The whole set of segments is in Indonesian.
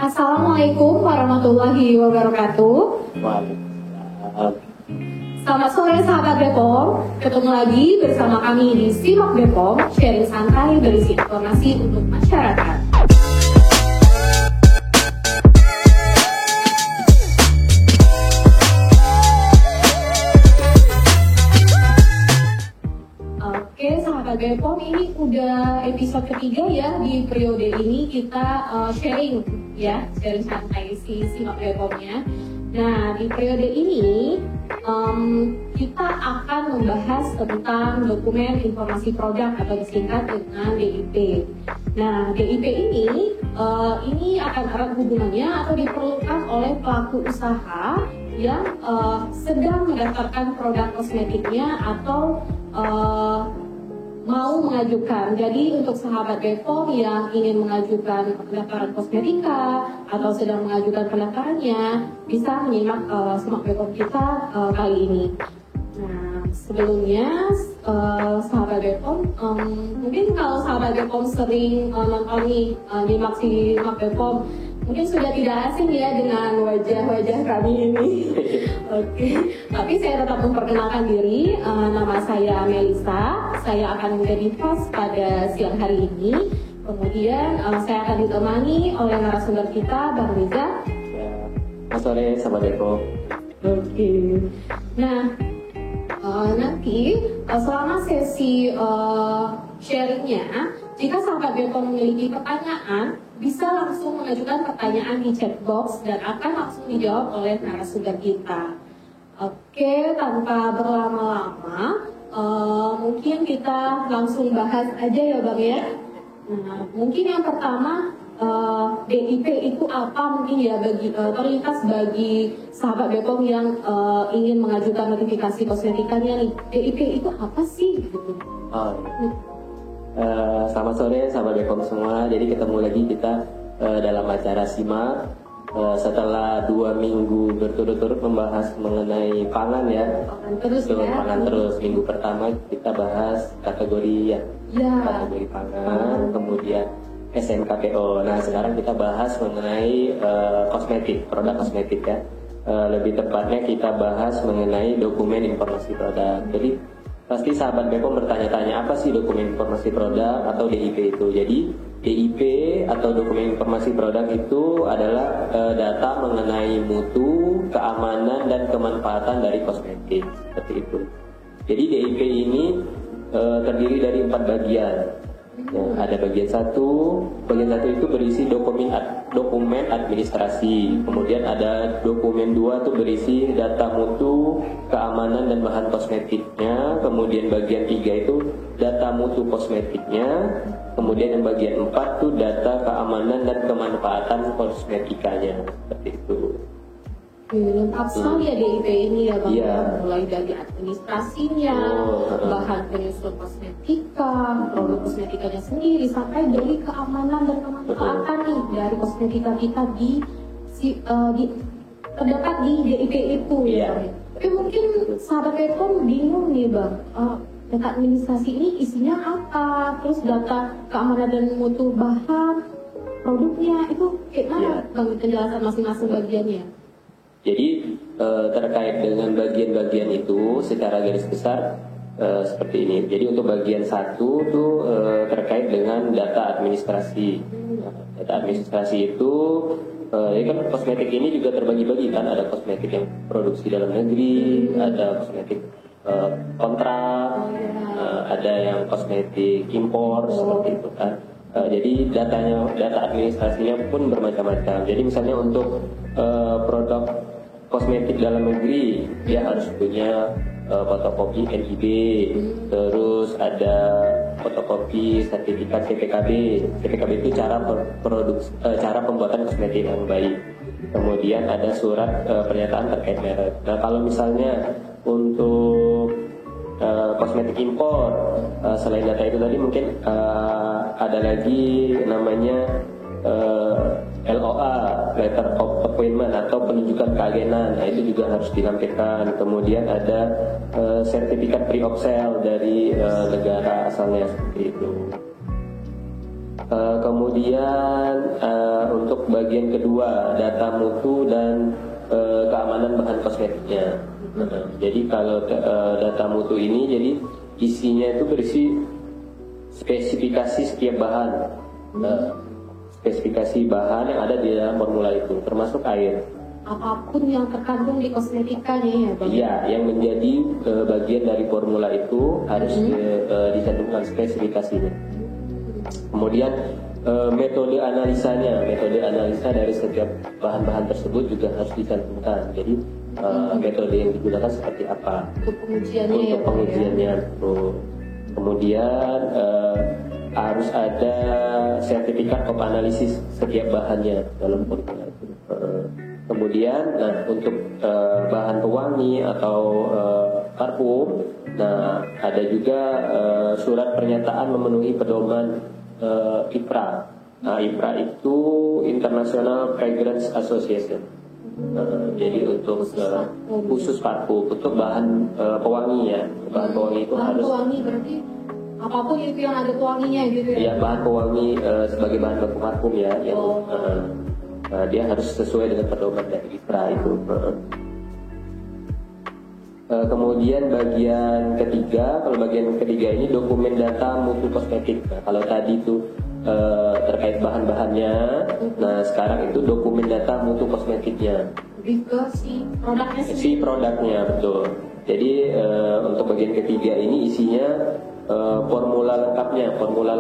Assalamualaikum warahmatullahi wabarakatuh. Waalaikumsalam. Selamat sore sahabat Bepom. Ketemu lagi bersama kami di Simak Bepom, sharing santai berisi informasi untuk masyarakat. Oke sahabat Bepom, ini udah episode ketiga ya. Di periode ini kita sharing santai si Simak Bepomnya. Nah, di periode ini kita akan membahas tentang dokumen informasi produk atau disingkat dengan DIP. Nah, DIP ini akan erat hubungannya atau diperlukan oleh pelaku usaha yang sedang mendaftarkan produk kosmetiknya atau mau mengajukan. Jadi untuk sahabat Bepom yang ingin mengajukan pendaftaran kosmetika atau sedang mengajukan pendaftarannya, bisa menyimak Simak Bepom kita kali ini. Nah, sebelumnya sahabat Bepom, mungkin kalau sahabat Bepom sering nonton nih, nyimak Simak Bepom, mungkin sudah tidak asing ya dengan wajah-wajah kami ini. Oke, tapi saya tetap memperkenalkan diri. Nama saya Melisa. Saya akan menjadi host pada siang hari ini. Kemudian saya akan ditemani oleh narasumber kita, Bang Riza. Selamat sore, sahabat Bepom. Oke. Nah, nanti selama sesi sharingnya, jika sahabat Bepom memiliki pertanyaan, bisa langsung mengajukan pertanyaan di chat box dan akan langsung dijawab oleh narasumber kita. Oke, tanpa berlama-lama, mungkin kita langsung bahas aja ya Bang ya. Nah, mungkin yang pertama, DIP itu apa mungkin ya terlintas bagi sahabat Bepom yang ingin mengajukan notifikasi kosmetikanya nih. DIP itu apa sih? Gitu. Selamat sore sahabat Bepom semua. Jadi ketemu lagi kita dalam acara SIMAK setelah 2 minggu berturut-turut membahas mengenai pangan ya. Pangan terus. Minggu pertama kita bahas kategori kategori pangan, kemudian SMKPO. Nah sekarang kita bahas mengenai kosmetik, produk kosmetik ya. Lebih tepatnya kita bahas mengenai dokumen informasi produk. Jadi pasti sahabat Bepom bertanya-tanya apa sih dokumen informasi produk atau DIP itu. Jadi DIP atau dokumen informasi produk itu adalah data mengenai mutu, keamanan dan kemanfaatan dari kosmetik, seperti itu. Jadi DIP ini terdiri dari 4 bagian. Ya, ada bagian satu itu berisi dokumen administrasi, kemudian ada dokumen 2 itu berisi data mutu, keamanan dan bahan kosmetiknya, kemudian bagian 3 itu data mutu kosmetiknya, kemudian yang bagian 4 itu data keamanan dan kemanfaatan kosmetikanya, seperti itu. Lengkap sekali ya DIP ini ya Bang, mulai dari administrasinya, bahan penyusun kosmetika, produk kosmetikanya sendiri, sampai dari keamanan dan kemanfaatan nih dari kosmetika kita terdapat di DIP itu ya. Tapi mungkin sahabat Bepom bingung nih Bang, data administrasi ini isinya apa, terus data keamanan dan mutu bahan produknya itu kayak mana Bang penjelasan masing-masing bagiannya? Jadi terkait dengan bagian-bagian itu secara garis besar seperti ini. Jadi untuk bagian 1 itu terkait dengan data administrasi. Data administrasi itu ya kan kosmetik ini juga terbagi-bagi kan, ada kosmetik yang produksi dalam negeri, ada kosmetik kontrak, ada yang kosmetik impor seperti itu kan. Jadi data administrasinya pun bermacam-macam. Jadi misalnya untuk produk kosmetik dalam negeri dia harus punya fotokopi NIB, terus ada fotokopi sertifikat CPKB. CPKB itu cara pembuatan kosmetik yang baik. Kemudian ada surat pernyataan terkait merek. Nah kalau misalnya untuk kosmetik impor, selain data itu tadi mungkin ada lagi namanya LOA, Letter of Appointment atau penunjukan keagenan. Nah itu juga harus dilampirkan. Kemudian ada sertifikat pre of sale dari negara asalnya, seperti itu. Kemudian untuk bagian kedua, data mutu dan keamanan bahan kosmetiknya. Jadi kalau data mutu ini, jadi isinya itu berisi spesifikasi setiap bahan, spesifikasi bahan yang ada di dalam formula itu, termasuk air. Apapun yang terkandung di kosmetikanya ya Bang? Iya, yang menjadi bagian dari formula itu harus dicantumkan spesifikasinya. Kemudian metode analisa dari setiap bahan-bahan tersebut juga harus dicantumkan. Jadi metode yang digunakan seperti apa Untuk pengujiannya untuk ya Bang, pengujiannya. Kemudian harus ada sertifikat of analysis setiap bahannya dalam formula itu. Kemudian, untuk bahan pewangi atau parfum, nah ada juga surat pernyataan memenuhi pedoman IPRA. Nah, IPRA itu International Fragrance Association. Jadi untuk khusus parfum, untuk bahan pewangi ya, bahan pewangi itu bahan harus. pewangi berarti apapun itu yang ada pewanginya gitu ya? Ya, bahan pewangi sebagai bahan baku parfum ya, yang dia harus sesuai dengan pedoman dari IPRA itu. Kemudian bagian ketiga, kalau bagian ketiga ini dokumen data mutu kosmetik. Nah, kalau tadi itu terkait bahan-bahannya, nah sekarang itu dokumen data mutu kosmetiknya. Lebih ke si produknya sendiri. Si produknya, betul. Jadi untuk bagian ketiga ini isinya formula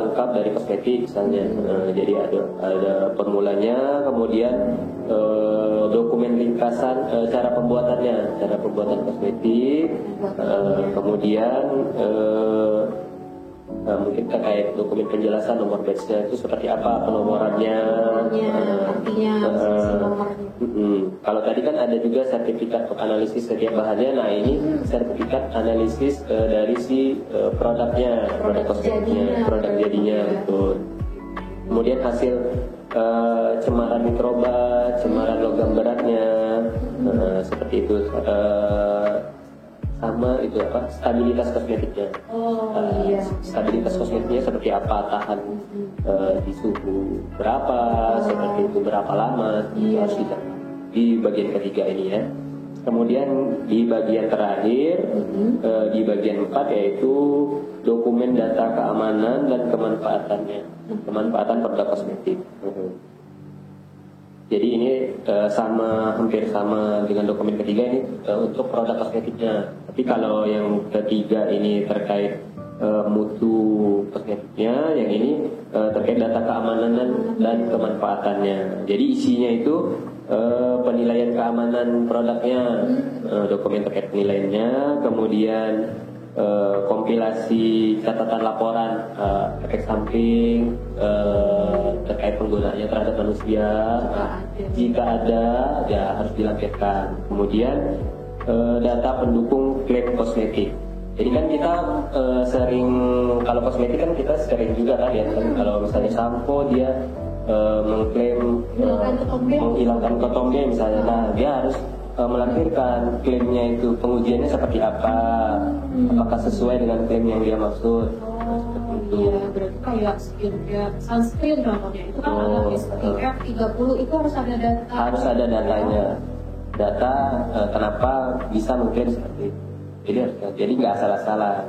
lengkap dari kosmetik misalnya. Jadi ada formulanya, kemudian dokumen ringkasan cara pembuatan kosmetik, kemudian mungkin terkait dokumen penjelasan nomor batch-nya itu seperti apa, penomorannya, artinya, nomornya. Kalau tadi kan ada juga sertifikat analisis setiap bahannya. Nah, ini sertifikat analisis dari si produknya, produk kosmetiknya, produk jadinya, betul. Kemudian hasil cemaran mikroba, cemaran logam beratnya, seperti itu. Sama itu apa, stabilitas kosmetiknya. Iya. Stabilitas kosmetiknya seperti apa, tahan di suhu berapa, seperti itu, berapa lama, itu harus di bagian ketiga ini ya. Kemudian di bagian terakhir, di bagian 4 yaitu dokumen data keamanan dan kemanfaatan produk kosmetik. Jadi ini hampir sama dengan dokumen ketiga ini untuk produk kosmetiknya. Tapi kalau yang ketiga ini terkait mutu kosmetiknya, yang ini terkait data keamanan dan kemanfaatannya. Jadi isinya itu penilaian keamanan produknya, dokumen terkait penilaiannya, kemudian kompilasi catatan laporan efek samping terkait penggunaannya terhadap manusia, jika ada ya harus dilampirkan. Kemudian data pendukung klaim kosmetik. Jadi kan kita sering, kalau kosmetik kan kita sering juga kan ya, kalau misalnya sampo dia mengklaim menghilangkan ketombe misalnya, nah dia harus melampirkan klaimnya itu, pengujiannya seperti apa, apakah sesuai dengan klaim yang dia maksud. Iya, berarti kayak skincare, sunscreen contohnya itu kan ada SPF 30 itu harus ada data. Harus ada datanya, data kenapa bisa mengklaim seperti itu. Jadi nggak salah-salah.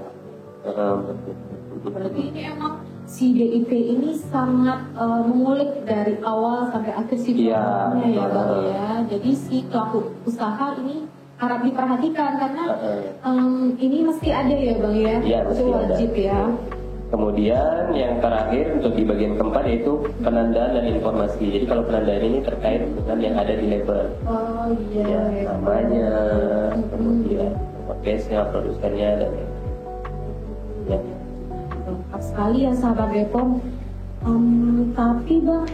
Berarti ini emang si DIP ini sangat mengulik dari awal sampai akhir si produknya ya Bang ya. Jadi si pelaku usaha ini harap diperhatikan karena ini mesti ada ya Bang ya. Iya, itu wajib ada. Ya. Kemudian yang terakhir untuk di bagian keempat yaitu penandaan dan informasi. Jadi kalau penandaan ini terkait dengan yang ada di label. Oh iya. Ya, namanya, kemudian case-nya, produsennya dan ya. Lengkap sekali ya sahabat Bepom. Tapi Bang,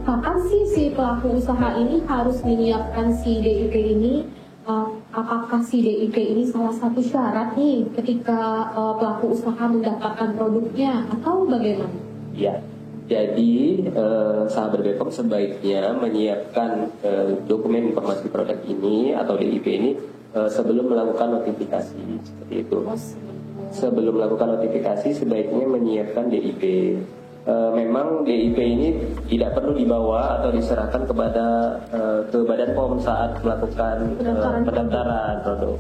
kapan sih si pelaku usaha ini harus menyiapkan si DIP ini? Apakah si DIP ini salah satu syarat nih ketika pelaku usaha mendapatkan produknya atau bagaimana? Ya, jadi sahabat Bepom sebaiknya menyiapkan dokumen informasi produk ini atau DIP ini sebelum melakukan notifikasi, seperti itu. Sebelum melakukan notifikasi sebaiknya menyiapkan DIP. memang DIP ini tidak perlu dibawa atau diserahkan kepada ke Badan POM saat melakukan pendaftaran produk.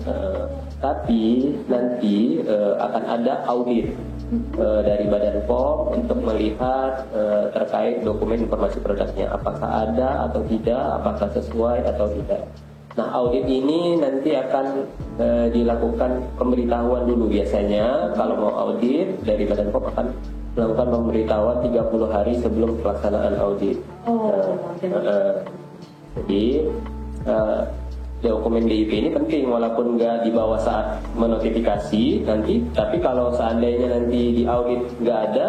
Tapi nanti akan ada audit dari Badan POM untuk melihat terkait dokumen informasi produknya, apakah ada atau tidak, apakah sesuai atau tidak. Nah, audit ini nanti akan dilakukan pemberitahuan dulu biasanya. Kalau mau audit dari Badan POM akan melakukan pemberitahuan 30 hari sebelum pelaksanaan audit. Jadi dokumen DIP ini penting walaupun nggak dibawa saat menotifikasi nanti, tapi kalau seandainya nanti di audit nggak ada,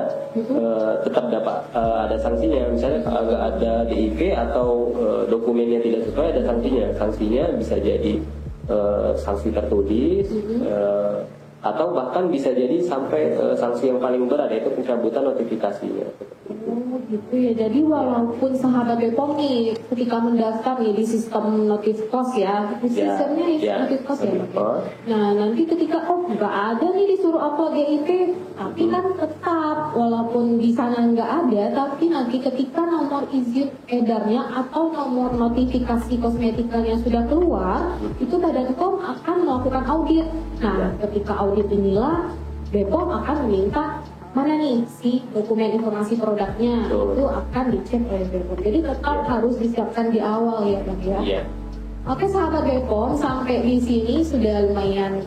tetap dapat ada sanksinya. Misalnya kalau nggak ada DIP atau dokumennya tidak sesuai, ada sanksinya. Sanksinya bisa jadi sanksi tertulis, atau bahkan bisa jadi sampai sanksi yang paling berat, yaitu pencabutan notifikasinya. Oh gitu ya, jadi walaupun sahabat BPOM nih ketika mendaftar nih di sistem Notifkos ya, sistemnya itu Notifkos ya. Nah nanti ketika nggak ada nih disuruh upload DIP, tapi kan tetap walaupun di sana nggak ada, tapi nanti ketika nomor izin edarnya atau nomor notifikasi kosmetikanya sudah keluar, itu Badan POM akan melakukan audit. Nah ketika audit inilah BPOM akan meminta mana nih si dokumen informasi produknya, itu akan dicek oleh BPOM. Jadi tetap harus disiapkan di awal ya Bang ya. Oke sahabat BPOM, sampai di sini sudah lumayan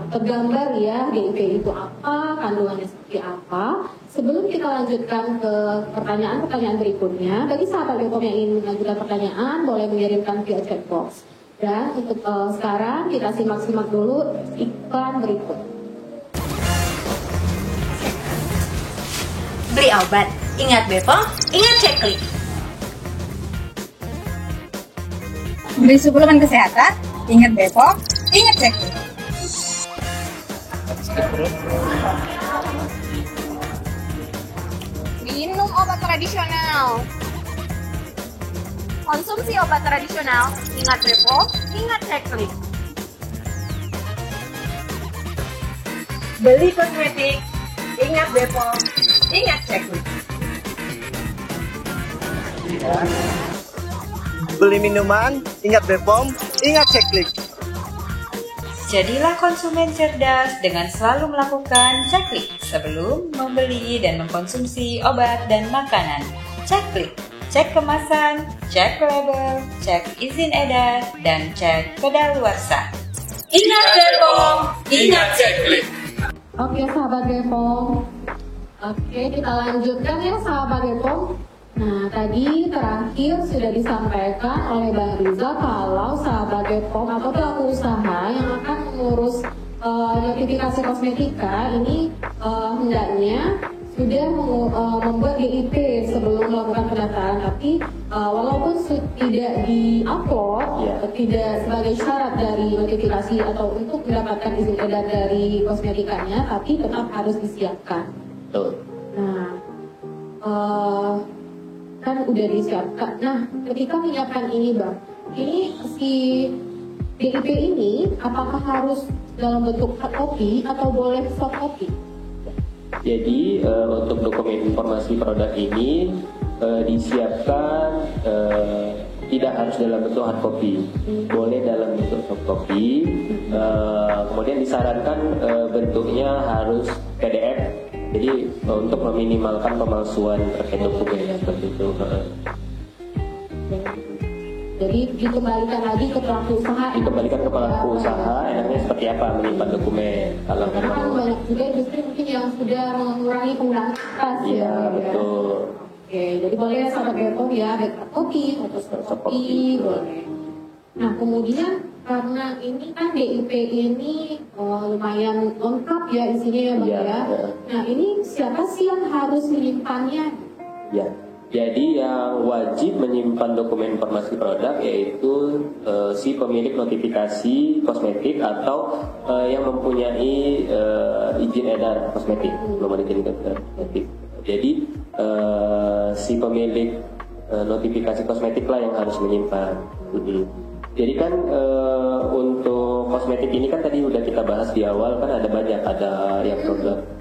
tergambar ya DIP itu apa, kandungannya seperti apa. Sebelum kita lanjutkan ke pertanyaan-pertanyaan berikutnya, bagi sahabat BPOM yang ingin mengajukan pertanyaan boleh mengirimkan via chat box. Dan untuk sekarang kita simak-simak dulu iklan berikut. Beli obat, ingat BPOM, ingat Ceklik. Beli suplemen kesehatan, ingat BPOM, ingat Ceklik. Minum obat tradisional. Konsumsi obat tradisional, ingat BPOM, ingat Ceklik. Beli kosmetik, ingat BPOM, ingat Ceklik. Beli minuman, ingat BPOM, ingat Ceklik. Jadilah konsumen cerdas dengan selalu melakukan ceklik sebelum membeli dan mengkonsumsi obat dan makanan. Ceklik, cek kemasan, cek label, cek izin edar, dan cek kedaluarsa. Ingat BPOM, ingat Ceklik. Oke sahabat BPOM, oke kita lanjutkan ya sahabat BPOM. Nah tadi terakhir sudah disampaikan oleh Bang Riza kalau sahabat BPOM atau pelaku usaha yang akan mengurus notifikasi kosmetika ini hendaknya sudah membuat DIP sebelum melakukan pendaftaran, tapi walaupun tidak di-upload, tidak sebagai syarat dari notifikasi atau untuk mendapatkan izin edar dari kosmetikanya, tapi tetap harus disiapkan. Nah, kan udah disiapkan. Nah, ketika menyiapkan ini Bang, ini si DIP ini apakah harus dalam bentuk hard copy atau boleh soft copy? Jadi untuk dokumen informasi produk ini disiapkan tidak harus dalam bentuk hard copy, boleh dalam bentuk soft copy. Kemudian disarankan bentuknya harus PDF. Jadi untuk meminimalkan pemalsuan terkait dokumen seperti itu. Jadi dikembalikan lagi ke pelaku usaha. Dikembalikan ke pelaku usaha, enaknya seperti apa menyimpan dokumen. Kalau karena kan banyak juga industri mungkin yang sudah mengurangi penggunaan kertas. Iya betul. Oke, jadi boleh sahabat BPOM ya, backup copy, fotokopi, boleh. Nah kemudian karena ini kan DIP ini lumayan lengkap ya isinya ya Bang ya. Nah ini siapa sih yang harus menyimpannya? Ya. Jadi yang wajib menyimpan dokumen informasi produk yaitu si pemilik notifikasi kosmetik atau yang mempunyai izin edar kosmetik, belum ada izin edar kosmetik. Jadi si pemilik notifikasi kosmetik lah yang harus menyimpan. Jadi kan untuk kosmetik ini kan tadi udah kita bahas di awal kan ada banyak, ada yang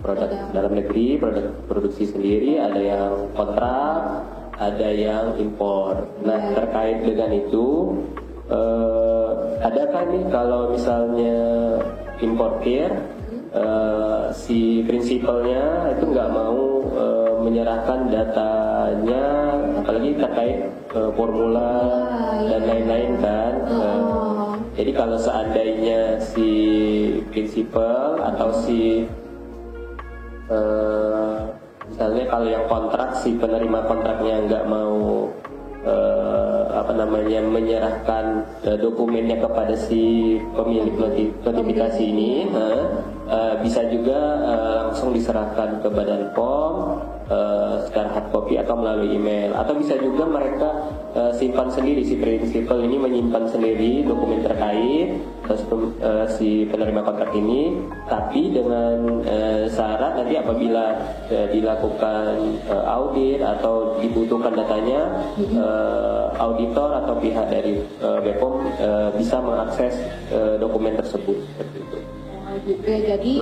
produk dalam negeri, produk produksi sendiri, ada yang kontrak, ada yang impor. Nah terkait dengan itu, adakah nih kalau misalnya importir si prinsipalnya itu nggak mau menyerahkan datanya, apalagi terkait formula dan lain-lain kan. Jadi kalau seandainya si prinsipal atau si misalnya kalau yang kontrak, si penerima kontraknya nggak mau menyerahkan dokumennya kepada si pemilik notifikasi ini, bisa juga langsung diserahkan ke Badan POM secara hard copy atau melalui email, atau bisa juga mereka simpan sendiri, si prinsipal ini menyimpan sendiri dokumen terkait si penerima kontrak ini, tapi dengan syarat nanti apabila dilakukan audit atau dibutuhkan datanya, auditor atau pihak dari BPOM bisa mengakses dokumen tersebut seperti itu. Juga jadi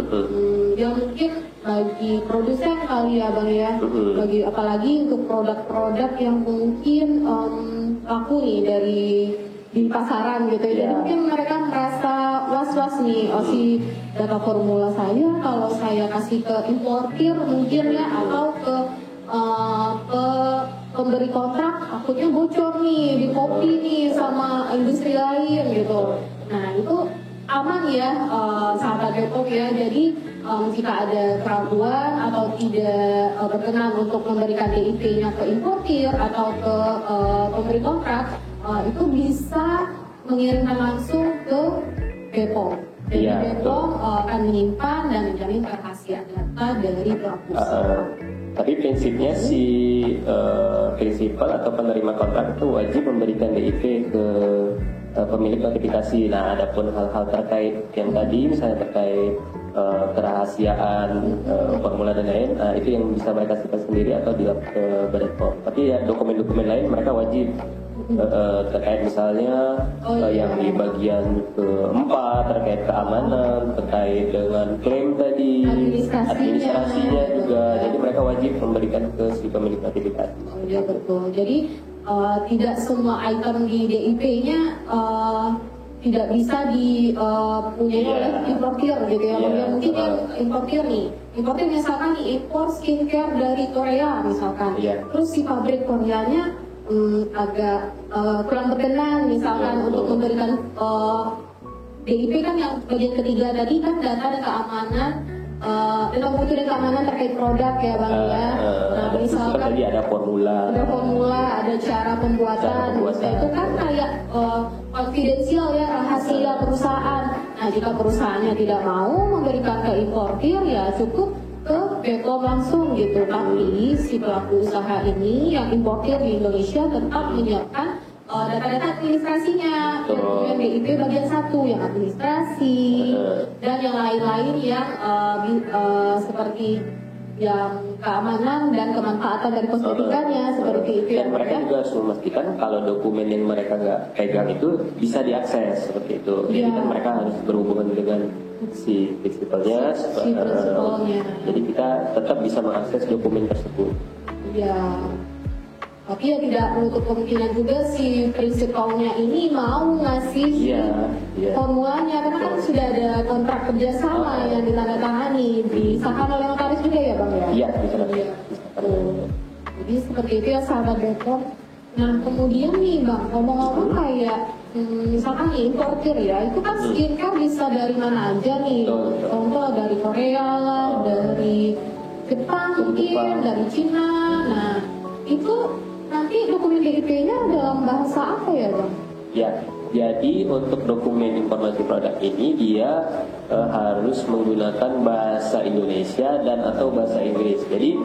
ya mungkin bagi produsen kali ya Bang ya, bagi apalagi untuk produk-produk yang mungkin laku nih di pasaran gitu ya. Jadi mungkin mereka merasa was-was nih, si data formula saya kalau saya kasih ke importir mungkin ya, atau ke pemberi kontrak takutnya bocor nih, di copy nih sama industri lain gitu. Nah itu aman ya sahabat BPOM ya. Jadi jika ada keraguan atau tidak berkenan untuk memberikan DIP-nya ke importir atau ke pemberi kontrak, itu bisa mengirimkan langsung ke BPOM. Jadi BPOM akan menyimpan dan menjamin kerahasiaan data dari pelaku usaha. Tapi prinsipnya si prinsipal atau penerima kontrak itu wajib memberikan DIP ke pemilik notifikasi. Nah, adapun hal-hal terkait yang tadi, misalnya terkait kerahasiaan formula dan lain, itu yang bisa mereka simpan sendiri atau dilapor ke Badan POM. Tapi ya dokumen-dokumen lain mereka wajib terkait misalnya yang di bagian keempat terkait keamanan, terkait dengan klaim tadi, administrasinya juga. Jadi mereka wajib memberikan ke si pemilik notifikasi. Oh iya betul. Jadi tidak semua item di DIP-nya tidak bisa dipunyai oleh importir gitu ya. Mungkin yang importir misalkan nih impor skincare dari Korea misalkan, terus si pabrik Koreanya agak kurang berkenan misalkan untuk memberikan DIP kan yang bagian ketiga tadi kan data dan keamanan, tentang mutu dan keamanan terkait produk ya Bang ya. Nah misalkan tadi ada formula, ada cara pembuatan. Nah, itu kan kayak konfidensial ya, rahasia perusahaan. Nah jika perusahaannya tidak mau memberikan ke importir ya cukup ke BPOM langsung gitu. Tapi si pelaku usaha ini yang importir di Indonesia tetap menyiapkan data-data administrasinya, yang DIP bagian 1 yang administrasi dan yang lain-lain yang seperti yang keamanan dan kemanfaatan dari kosmetikannya seperti itu. Dan mereka juga harus memastikan kalau dokumen yang mereka nggak pegang itu bisa diakses seperti itu. Jadi kan mereka harus berhubungan dengan si prinsipalnya, jadi kita tetap bisa mengakses dokumen tersebut. Ya. Tapi ya tidak menutup kemungkinan juga si prinsipalnya ini mau ngasih formulanya, karena kan sudah ada kontrak kerjasama yang ditandatangani, disahkan oleh notaris juga ya Bang ya? Iya, disahkan. Jadi seperti itu ya sahabat BPOM. Nah kemudian nih Bang, ngomong-ngomong kayak misalkan nih importir ya, itu kan skincare bisa dari mana aja nih? Contoh dari Korea lah, dari Jepang mungkin, dari Cina. Nah itu nanti dokumen DIP-nya dalam bahasa apa ya Bang? Ya, jadi untuk dokumen informasi produk ini dia harus menggunakan bahasa Indonesia dan atau bahasa Inggris. Jadi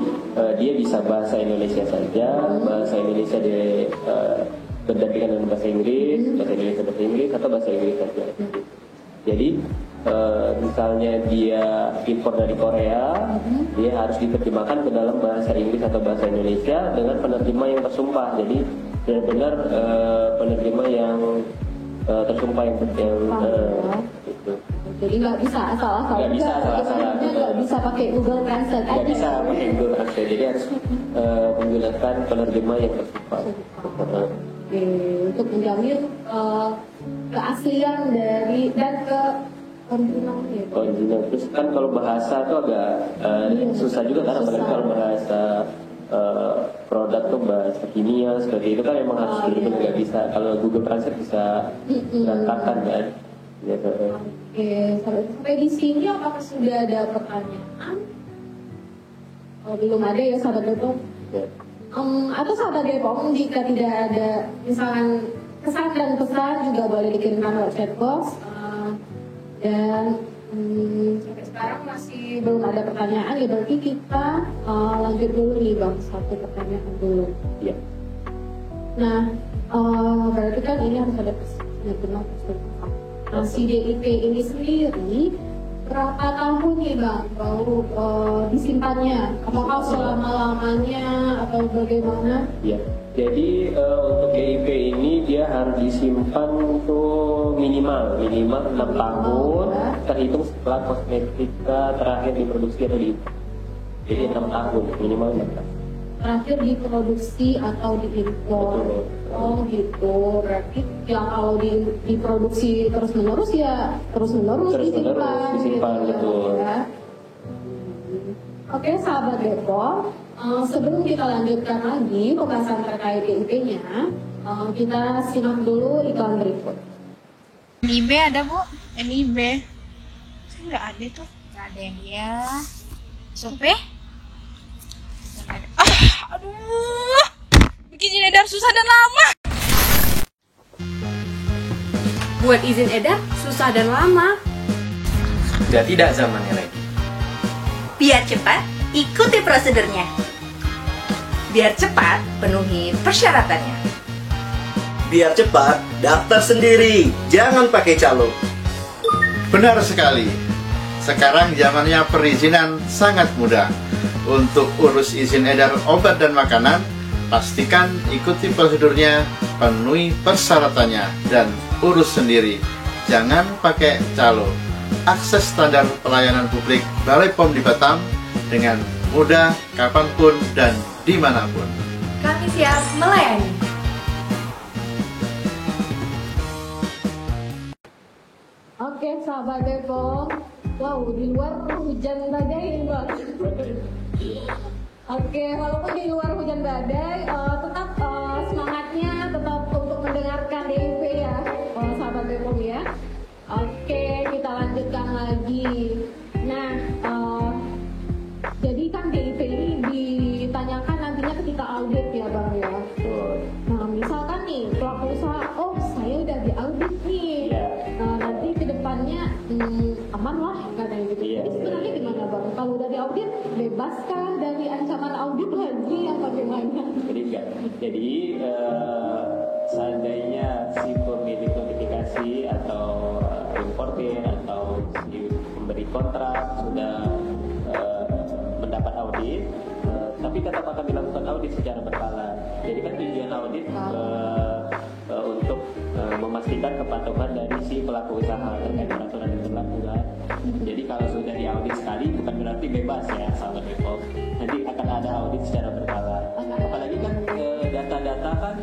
dia bisa bahasa Indonesia saja, bahasa Indonesia berdampingan dengan bahasa Inggris, bahasa Inggris atau bahasa Inggris saja. Jadi misalnya dia impor dari Korea, dia harus diterjemahkan ke dalam bahasa Inggris atau bahasa Indonesia dengan penerjemah yang tersumpah. Jadi benar-benar penerjemah yang tersumpah yang kecil. Gitu. Jadi nggak bisa asal-asal. Nggak bisa asal-asal. Nggak bisa pakai Google Translate. Nggak bisa pakai Google Translate. Jadi harus menggunakan penerjemah yang tersumpah. Oke, untuk menjamin keaslian dari dan ke originalnya. Original. Terus kan kalau bahasa tuh agak susah juga kan, apalagi kalau bahasa produk tuh bahasa kimia seperti itu kan memang harus benar-benar nggak bisa. Kalau Google Translate bisa berantakan kan. Ya, Oke, sampai di sini apakah sudah ada pertanyaan? Oh, belum ada ya sahabat Depok. ya. Atau sahabat Depok jika tidak ada misalkan kesan dan pesan juga boleh dikirimkan lewat chat box. Dan sampai sekarang masih belum ada pertanyaan ya, berarti kita lanjut dulu nih Bang, satu pertanyaan dulu. Iya. Nah, berarti kan ini harus ada benar-benar. Nah, si DIP ini sendiri berapa tahun nih Bang baru disimpannya? Apakah selama-lamanya atau bagaimana? Iya. Jadi untuk DIP ini dia harus disimpan untuk minimal 6 tahun terhitung setelah kosmetika terakhir diproduksi atau jadi 6 tahun minimal 6 tahun. Terakhir diproduksi atau diimpor. Betul. Oh gitu. Berarti yang kalau diproduksi terus-menerus ya terus-menerus disimpan. Gitu, betul. Ya. Oke, sahabat Depok, sebelum kita lanjutkan lagi pembahasan terkait DIP-nya, kita simak dulu iklan berikut. NIB ada Bu? NIB Nggak ada tuh. nggak ada yang dia. Supe? Aduh, bikin izin edar susah dan lama. Buat izin edar susah dan lama. Sudah tidak zamannya lagi. Biar cepat, ikuti prosedurnya. Biar cepat, penuhi persyaratannya. Biar cepat, daftar sendiri. Jangan pakai calo. Benar sekali. Sekarang zamannya perizinan sangat mudah. Untuk urus izin edar obat dan makanan, pastikan ikuti prosedurnya, penuhi persyaratannya, dan urus sendiri. Jangan pakai calo. Akses standar pelayanan publik Balai POM di Batam dengan mudah, kapanpun, dan dimanapun. Kami siap melayani. Oke, sahabat Depok. Wow, di luar hujan badai Bang. Oke, walaupun di luar hujan badai, tetap semangatnya tetap untuk mendengarkan DIP ya, sahabat Depok ya. Oke, kita lanjutkan lagi. Nah, jadi kan DIP ini ditanyakan nantinya ketika audit ya Bang ya. Nah, misalkan nih pelaku usaha, oh saya udah diaudit nih. Nah, nanti kedepannya aman lah katanya gitu. Jadi sebenarnya gimana Bang? Kalau udah diaudit, bebaskah dari ancaman audit lagi apa gimana? Jadi enggak. Jadi seandainya si pemilik notifikasi atau importer atau si pemberi kontrak sudah mendapat audit, tapi tetap akan dilakukan audit secara berkala. Jadi kan tujuan audit untuk memastikan kepatuhan dari si pelaku usaha terkait peraturan yang berlaku kan. Jadi kalau sudah diaudit sekali bukan berarti bebas ya sahabat Depok. Nanti akan ada audit secara berkala. Apalagi kan data-data kan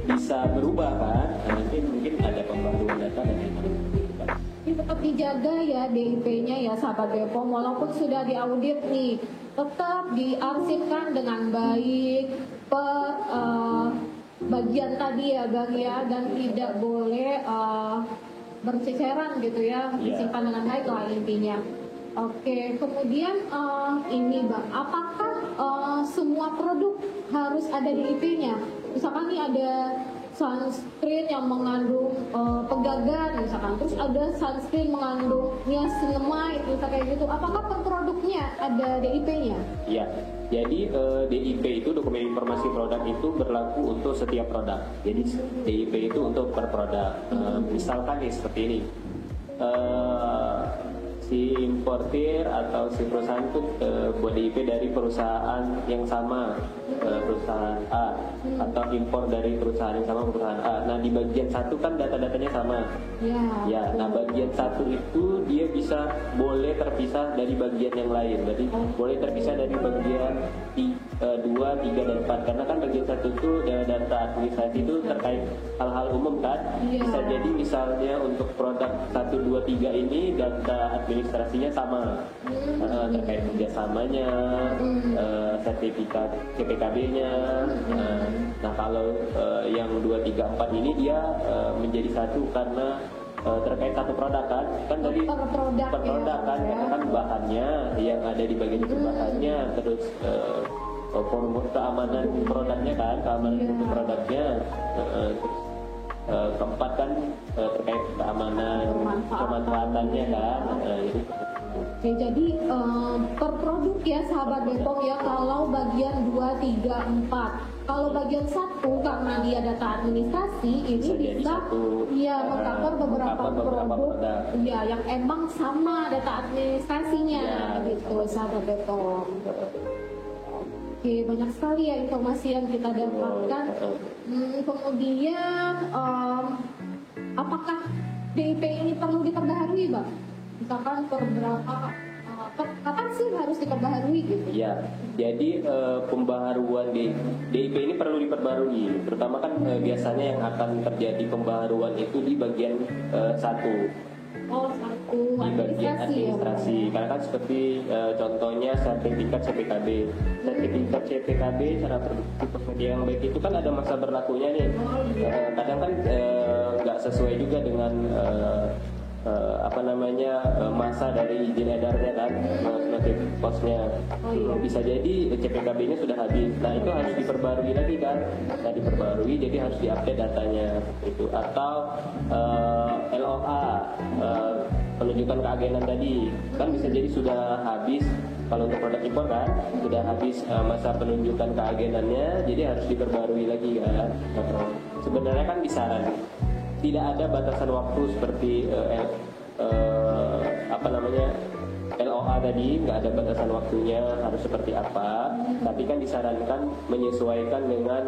bisa berubah kan. Nanti mungkin ada pembaruan data dan lain-lain. Ini tetap dijaga ya DIP-nya ya sahabat Depok, walaupun sudah diaudit nih, tetap diarsipkan dengan baik per bagian tadi ya Bang ya, dan tidak boleh berceceran gitu ya, disimpan dengan baik lah intinya. Oke, kemudian ini Bang, apakah semua produk harus ada DIP-nya? Misalkan nih ada sunscreen yang mengandung pegagan misalkan, terus ada sunscreen mengandung niacinamide misalkan kayak gitu, apakah per produknya ada DIP-nya? Iya, jadi DIP itu dokumen informasi produk itu berlaku untuk setiap produk. Jadi DIP itu untuk per produk. Misalkan nih seperti ini, si importir atau si perusahaan itu buat DIP dari perusahaan yang sama, perusahaan A, atau impor dari perusahaan yang sama, perusahaan A. Nah di bagian satu kan data-datanya sama. Ya, nah bagian satu itu dia bisa boleh terpisah dari bagian yang lain. Jadi boleh terpisah dari bagian 2, 3, dan 4. Karena kan bagian satu itu data administrasi itu terkait hal-hal umum kan. Bisa jadi misalnya untuk produk 1, 2, 3 ini data administrasinya sama, terkait kerjasamanya, sertifikat CPKB-nya. Nah kalau yang 2, 3, 4 ini dia menjadi satu karena terkait satu produk kan dari per produk kan, karena kan bahannya yang ada di bagian itu bahannya, terus keamanan produknya kan, keamanan untuk produknya. Keempat kan terkait keamanan kemanfaatannya kan. Oke, jadi per produk ya sahabat Bepom ya, kalau bagian 2, 3, 4. Kalau bagian 1 karena dia data administrasi ini bisa mengcover beberapa produk ya yang emang sama data administrasinya gitu sahabat Bepom. Oke, banyak sekali ya informasi yang kita dapatkan. Kemudian apakah DIP ini perlu diperbaharui, Bang? Misalkan per berapa, kapan sih harus diperbaharui gitu? Ya, jadi pembaharuan di DIP ini perlu diperbarui. Terutama kan biasanya yang akan terjadi pembaharuan itu di bagian 1. Di bagian administrasi. Karena kan seperti contohnya sertifikat CPKB. Sertifikat CPKB cara terbukti yang baik itu kan ada masa berlakunya nih. Kadang kan nggak sesuai juga dengan masa dari izin edarnya kan, notif posnya. Bisa jadi CPKB-nya sudah habis. Nah itu harus diperbarui lagi kan. Nah diperbarui jadi harus diupdate datanya itu. Atau LOA, penunjukan keagenan tadi kan bisa jadi sudah habis. Kalau untuk produk impor kan sudah habis masa penunjukan keagenannya, jadi harus diperbarui lagi kan. Sebenarnya kan disarankan tidak ada batasan waktu seperti LOA tadi, nggak ada batasan waktunya harus seperti apa, tapi kan disarankan menyesuaikan dengan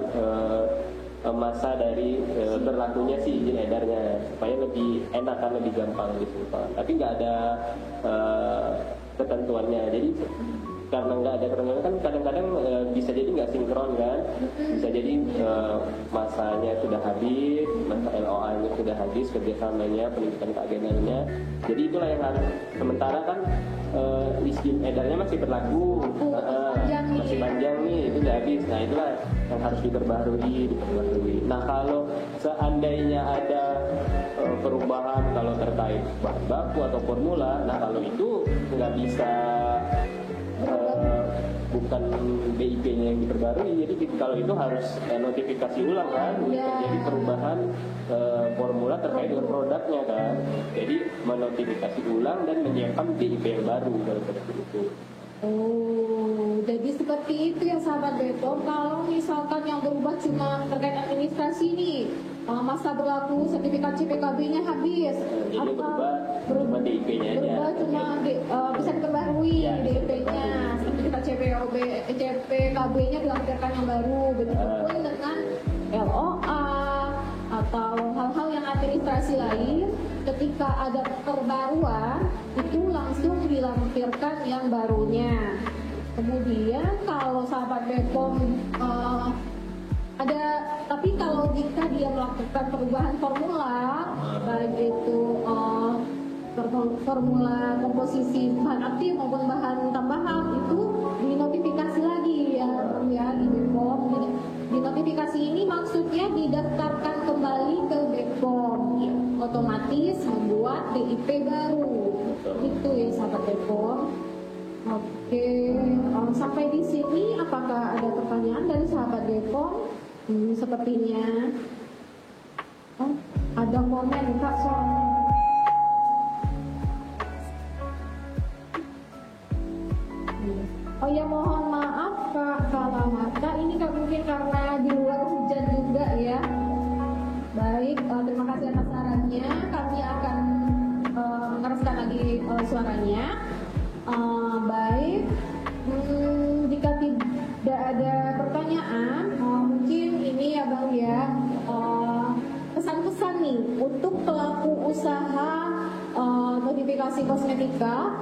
masa dari berlakunya si izin edarnya supaya lebih enak kan, lebih gampang gitu. Tapi nggak ada ketentuannya. Jadi karena nggak ada ketentuan kan kadang-kadang bisa jadi nggak sinkron kan, bisa jadi masanya sudah habis, masa LOA-nya sudah habis, kerjasamanya, penunjukan keagenannya. Jadi itulah yang harus, sementara kan izin edarnya masih berlaku, masih panjang nih, itu udah habis. Nah itulah yang harus diperbarui. Nah kalau seandainya ada perubahan kalau terkait bahan baku atau formula, nah kalau itu nggak bisa, bukan BIP-nya yang diperbarui, jadi kalau itu harus notifikasi ulang kan, terjadi perubahan formula terkait dengan produknya kan, jadi menotifikasi ulang dan menyiapkan BIP yang baru kalau seperti itu. Oh, jadi seperti itu ya sahabat Bepom. Kalau misalkan yang berubah cuma terkait administrasi nih, masa berlaku sertifikat CPKB-nya habis, jadi berubah DIP-nya aja. Berubah cuma bisa diperbarui DIP-nya, sertifikat CPKB-nya dilampirkan yang baru. Begitupun dengan LOA atau hal-hal yang administrasi lain, ketika ada perbaruan itu langsung dilampirkan yang barunya. Kemudian kalau sahabat Bepom tapi kalau jika dia melakukan perubahan formula, baik itu formula komposisi bahan aktif maupun bahan tambahan, itu dinotifikasi lagi ya di Bepom. Dinotifikasi ini maksudnya didaftarkan kembali ke Bepom, otomatis membuat DIP baru. Itu ya sahabat Bepom. Oke, sampai di sini apakah ada pertanyaan dari sahabat Bepom? Sepertinya ada komen Kak soalnya. Oh ya, mohon maaf Kak Kalamata, ini Kak mungkin karena di luar hujan juga ya. Baik, terima kasih atas sarannya. Kami akan mengeraskan lagi suaranya. Baik, jika tidak ada pertanyaan, mungkin ini ya Bang ya, pesan-pesan nih untuk pelaku usaha notifikasi kosmetika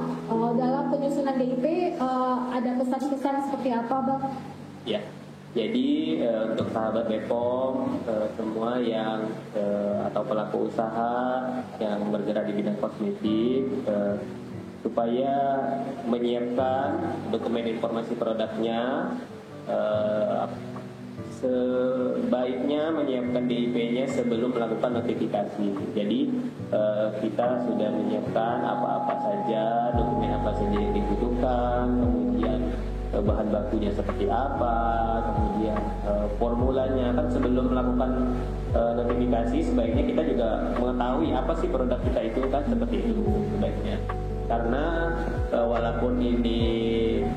dalam penyusunan DIP, ada pesan-pesan seperti apa Bang? Ya, jadi untuk sahabat Bepom semua yang atau pelaku usaha yang bergerak di bidang kosmetik, supaya menyiapkan dokumen informasi produknya, sebaiknya menyiapkan DIP-nya sebelum melakukan notifikasi. Jadi kita sudah menyiapkan apa-apa saja, dokumen apa saja yang dibutuhkan, kemudian bahan bakunya seperti apa, kemudian formulanya. Kan sebelum melakukan notifikasi sebaiknya kita juga mengetahui apa sih produk kita itu, kan seperti itu sebaiknya. Karena walaupun ini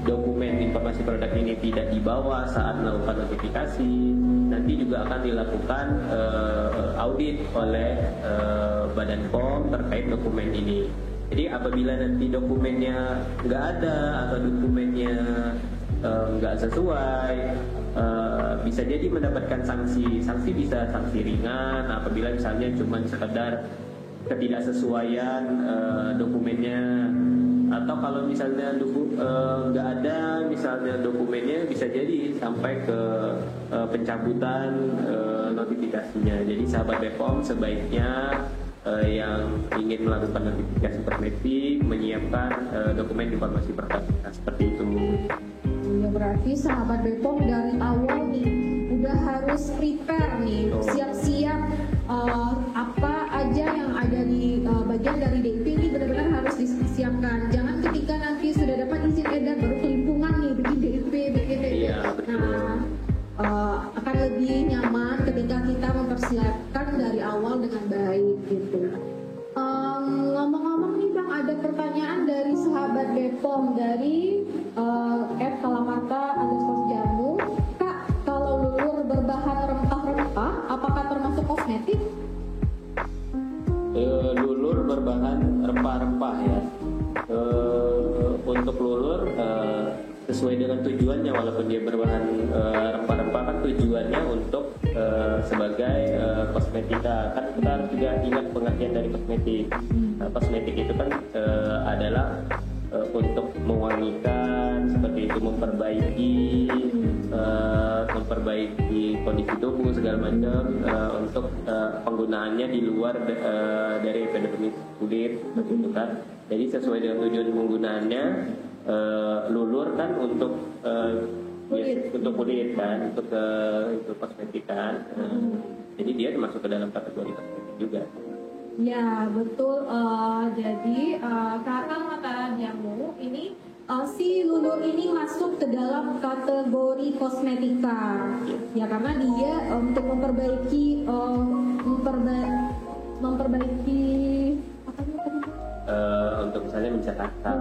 dokumen informasi produk ini tidak dibawa saat melakukan notifikasi, nanti juga akan dilakukan audit oleh Badan POM terkait dokumen ini. Jadi apabila nanti dokumennya nggak ada atau dokumennya nggak sesuai, bisa jadi mendapatkan sanksi. Sanksi bisa sanksi ringan apabila misalnya cuma sekedar ketidaksesuaian dokumennya, atau kalau misalnya nggak ada misalnya dokumennya, bisa jadi sampai ke pencabutan notifikasinya. Jadi sahabat Bepom sebaiknya yang ingin melakukan notifikasi kosmetik menyiapkan dokumen informasi produk seperti itu. Ya, berarti sahabat Bepom dari awal nih udah harus prepare nih, siap-siap apa aja yang ada di bagian dari DIP ini benar-benar harus disiapkan. Jangan ketika nanti sudah dapat izin edar baru kelimpungan nih bikin DIP, bikin DIP. Iya, betul. Akan lebih nyaman ketika kita mempersiapkan dari awal dengan baik gitu. Ngomong-ngomong nih Bang, ada pertanyaan dari sahabat Bepom dari @kalamata_jamu. Kak, kalau lulur berbahan rempah-rempah apakah termasuk kosmetik? Lulur berbahan rempah-rempah ya. Untuk lulur sesuai dengan tujuannya, walaupun dia berbahan rempah-rempah, kan tujuannya untuk sebagai kosmetika. Kan kita harus juga ingat pengertian dari kosmetik. Kosmetik itu kan adalah untuk mewangikan, seperti itu, memperbaiki kondisi tubuh segala macam, untuk penggunaannya di luar dari epidermis kulit, seperti itu kan. Jadi sesuai dengan tujuan penggunaannya, lulur kan untuk untuk kulit kan, untuk kosmetik kan. Jadi dia termasuk ke dalam kategori kosmetik juga. Ya betul. Jadi kakak mata jamu ini si lulur ini masuk ke dalam kategori kosmetika. Ya karena dia untuk memperbaiki untuk misalnya mencerahkan,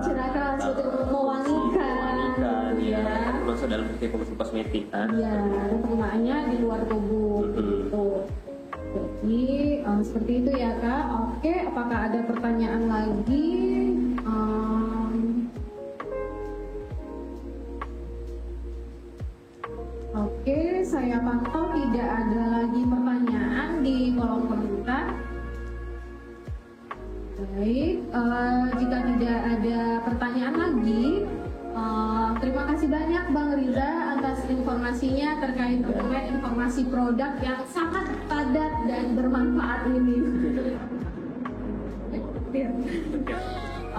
mewangikan, ya, masuk dalam fungsi kosmetik kan. Ya, penggunaannya di luar tubuh. Gitu. Jadi seperti itu ya Kak. Oke, apakah ada pertanyaan lagi? Oke, saya pantau tidak ada lagi pertanyaan di kolom komentar. Baik, jika tidak ada pertanyaan lagi, terima kasih banyak Bang Riza atas informasinya terkait dokumen informasi produk yang sangat padat dan bermanfaat ini.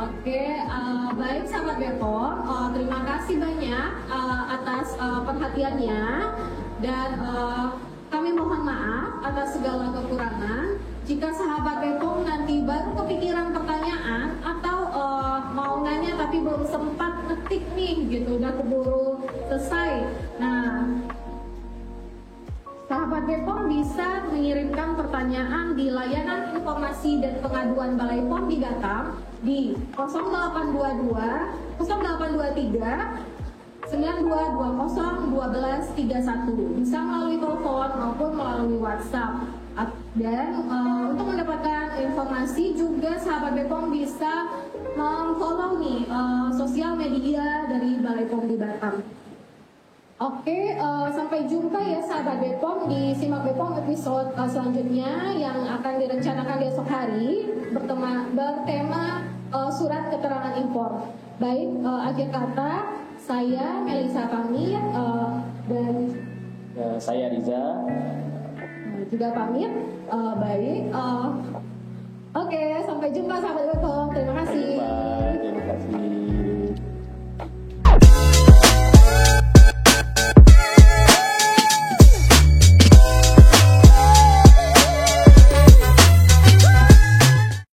Oke, baik sahabat Bepom, terima kasih banyak atas perhatiannya, dan kami mohon maaf atas segala kekurangan. Jika sahabat Bepom nanti baru kepikiran pertanyaan atau mau nanya tapi belum sempat ngetik nih gitu, udah keburu selesai. Nah, sahabat Bepom bisa mengirimkan pertanyaan di layanan informasi dan pengaduan Balai POM di Batam di 0822 0823 9220 1231, bisa melalui telepon maupun melalui WhatsApp. Dan untuk mendapatkan informasi, juga sahabat Bepom bisa follow nih sosial media dari Balai POM di Batam. Oke, sampai jumpa ya sahabat Bepom di Simak Bepom episode selanjutnya yang akan direncanakan besok hari bertema surat keterangan impor. Baik, akhir kata saya Melisa pamit dan Saya Riza juga pamit. Baik, oke, sampai jumpa sahabat Bepom. Terima kasih. Sampai jumpa.